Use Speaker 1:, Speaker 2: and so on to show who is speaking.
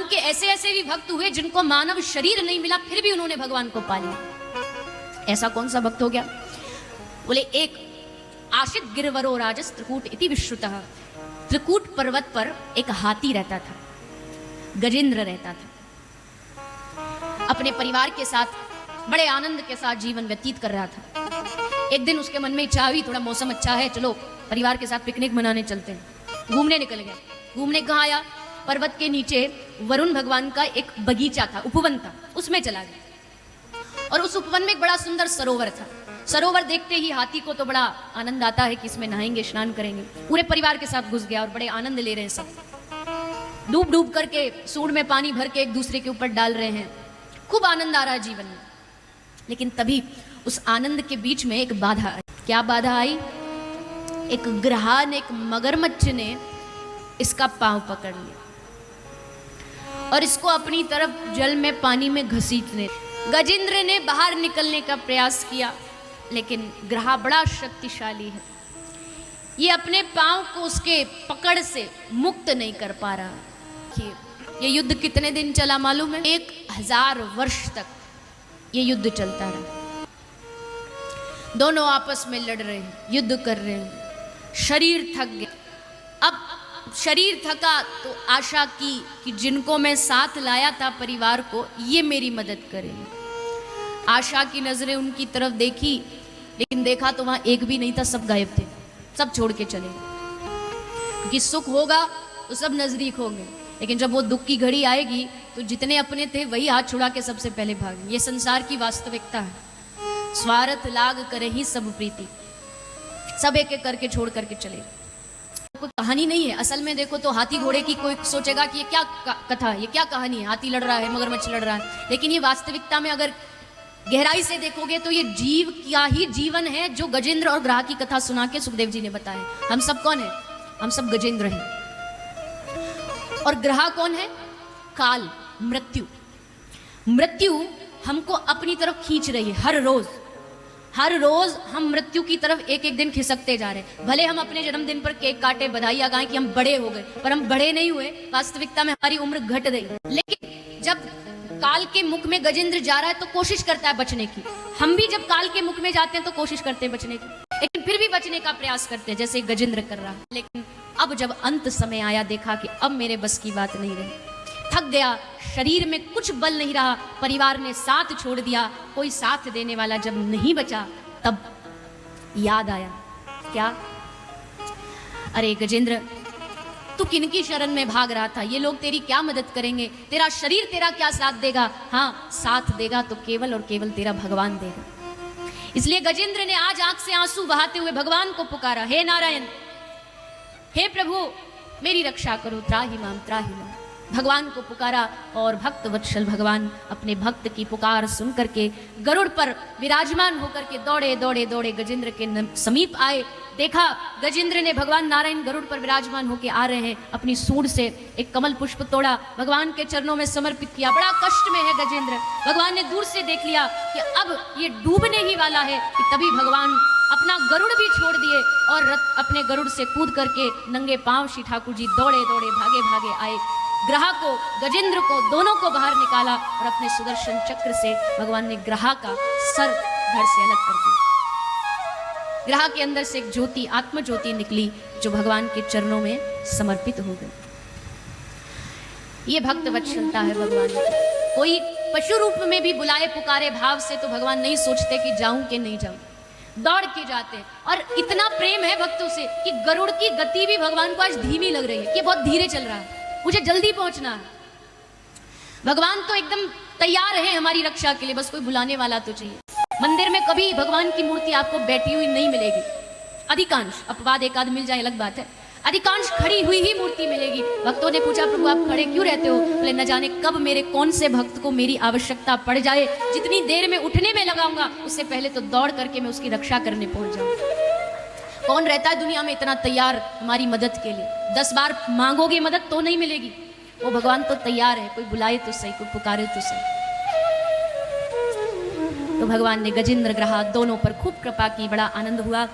Speaker 1: के ऐसे ऐसे भी भक्त हुए जिनको मानव शरीर नहीं मिला, फिर भी उन्होंने भगवान को पा लिया। ऐसा कौन सा भक्त हो गया? बोले एक आशित गिरवरो राजस त्रिकूट इति विश्रुतः। त्रिकूट पर्वत पर एक हाथी रहता था, गजेंद्र रहता था। अपने परिवार के साथ बड़े आनंद के साथ जीवन व्यतीत कर रहा था। एक दिन उसके मन में इच्छा हुई, थोड़ा मौसम अच्छा है, चलो परिवार के साथ पिकनिक मनाने चलते हैं। घूमने निकल गए। घूमने कहाँ आया? पर्वत के नीचे वरुण भगवान का एक बगीचा था, उपवन था, उसमें चला गया। और उस उपवन में एक बड़ा सुंदर सरोवर था। सरोवर देखते ही हाथी को तो बड़ा आनंद आता है कि इसमें नहाएंगे, स्नान करेंगे। पूरे परिवार के साथ घुस गया और बड़े आनंद ले रहे हैं सब। डूब डूब करके सूंड में पानी भर के एक दूसरे के ऊपर डाल रहे हैं। खूब आनंद आ रहा है जीवन में। लेकिन तभी उस आनंद के बीच में एक बाधा आई। क्या बाधा आई? एक ग्रहा ने, एक मगरमच्छ ने इसका पांव पकड़ लिया और इसको अपनी तरफ जल में, पानी में घसीटने। गजेंद्र ने बाहर निकलने का प्रयास किया, लेकिन ग्रहा बड़ा शक्तिशाली है। ये अपने पांव को उसके पकड़ से मुक्त नहीं कर पा रहा। ये युद्ध कितने दिन चला मालूम है? 1000 वर्ष तक ये युद्ध चलता रहा। दोनों आपस में लड़ रहे हैं, युद्ध कर रहे हैं। शरीर थक गया। अब शरीर थका तो आशा की कि जिनको मैं साथ लाया था परिवार को, ये मेरी मदद करेंगे। आशा की नजरें उनकी तरफ देखी, लेकिन देखा तो वहां एक भी नहीं था, सब गायब थे, सब छोड़ के चले गए। क्योंकि सुख होगा तो सब नजदीक होंगे, लेकिन जब वो दुख की घड़ी आएगी तो जितने अपने थे वही हाथ छुड़ा के सबसे पहले भागे। ये संसार की वास्तविकता है। स्वार्थ लाग करे ही सब प्रीति, सब एक एक करके छोड़ करके चले। कोई कहानी नहीं है असल में। देखो तो हाथी घोड़े की कोई सोचेगा कि ये क्या कथा है, ये क्या कहानी है, हाथी लड़ रहा है, मगरमच्छ लड़ रहा है। लेकिन ये वास्तविकता में अगर गहराई से देखोगे तो ये जीव क्या ही जीवन है जो गजेंद्र और ग्रह की कथा सुना के सुखदेव जी ने बताया। हम सब कौन है? हम सब गजेंद्र हैं। और ग्रह कौन है? काल, मृत्यु। मृत्यु हमको अपनी तरफ खींच रही है। हर रोज हम मृत्यु की तरफ एक एक दिन खिसकते जा रहे हैं। भले हम अपने जन्मदिन पर केक काटे, बधाइयां गाएं कि हम बड़े हो गए, पर हम बड़े नहीं हुए। वास्तविकता में हमारी उम्र घट गई। लेकिन जब काल के मुख में गजेंद्र जा रहा है तो कोशिश करता है बचने की। हम भी जब काल के मुख में जाते हैं तो कोशिश करते हैं बचने की, लेकिन फिर भी बचने का प्रयास करते हैं, जैसे गजेंद्र कर रहा है। लेकिन अब जब अंत समय आया, देखा कि अब मेरे बस की बात नहीं रही, थक गया, शरीर में कुछ बल नहीं रहा, परिवार ने साथ छोड़ दिया, कोई साथ देने वाला जब नहीं बचा, तब याद आया। क्या? अरे गजेंद्र, तू किनकी शरण में भाग रहा था? ये लोग तेरी क्या मदद करेंगे? तेरा शरीर तेरा क्या साथ देगा? हाँ, साथ देगा तो केवल और केवल तेरा भगवान देगा। इसलिए गजेंद्र ने आज आंख से आंसू बहाते हुए भगवान को पुकारा, हे नारायण, हे प्रभु, मेरी रक्षा करो, त्राहि माम, त्राहि माम। भगवान को पुकारा और भक्त वत्सल भगवान अपने भक्त की पुकार सुन करके गरुड़ पर विराजमान होकर के दौड़े दौड़े दौड़े गजेंद्र के समीप आए। देखा गजेंद्र ने भगवान नारायण गरुड़ पर विराजमान होकर आ रहे हैं, अपनी सूंड से एक कमल पुष्प तोड़ा, भगवान के चरणों में समर्पित किया। बड़ा कष्ट में है गजेंद्र। भगवान ने दूर से देख लिया कि अब ये डूबने ही वाला है, कि तभी भगवान अपना गरुड़ भी छोड़ दिए और अपने गरुड़ से कूद करके नंगे पांव श्री ठाकुर जी दौड़े दौड़े भागे भागे आए। ग्रह को, गजेंद्र को, दोनों को बाहर निकाला और अपने सुदर्शन चक्र से भगवान ने ग्रह का सर धड़ से अलग कर दिया। ग्रह के अंदर से एक ज्योति, आत्म ज्योति निकली, जो भगवान के चरणों में समर्पित हो गई। ये भक्त वत्सलता है भगवान की। कोई पशु रूप में भी बुलाए पुकारे भाव से तो भगवान नहीं सोचते कि जाऊं कि नहीं जाऊं, दौड़ के जाते हैं। और इतना प्रेम है भक्तों से कि गरुड़ की गति भी भगवान को आज धीमी लग रही है, कि बहुत धीरे चल रहा है, मुझे जल्दी पहुंचना है। भगवान तो एकदम तैयार है हमारी रक्षा के लिए, बस कोई बुलाने वाला तो चाहिए। मंदिर में कभी भगवान की मूर्ति आपको बैठी हुई नहीं मिलेगी, अधिकांश, अपवाद एक आध मिल जाए अलग बात है, अधिकांश खड़ी हुई ही मूर्ति मिलेगी। भक्तों ने पूछा, प्रभु आप खड़े क्यों रहते हो? बोले न जाने कब मेरे कौन से भक्त को मेरी आवश्यकता पड़ जाए, जितनी देर में उठने में लगाऊंगा उससे पहले तो दौड़ करके मैं उसकी रक्षा करने पहुंच जाऊंगा। कौन रहता है दुनिया में इतना तैयार हमारी मदद के लिए? 10 बार मांगोगे मदद तो नहीं मिलेगी, वो भगवान तो तैयार है, कोई बुलाए तो सही, कोई पुकारे तो सही। तो भगवान ने गजेंद्र ग्रह दोनों पर खूब कृपा की, बड़ा आनंद हुआ।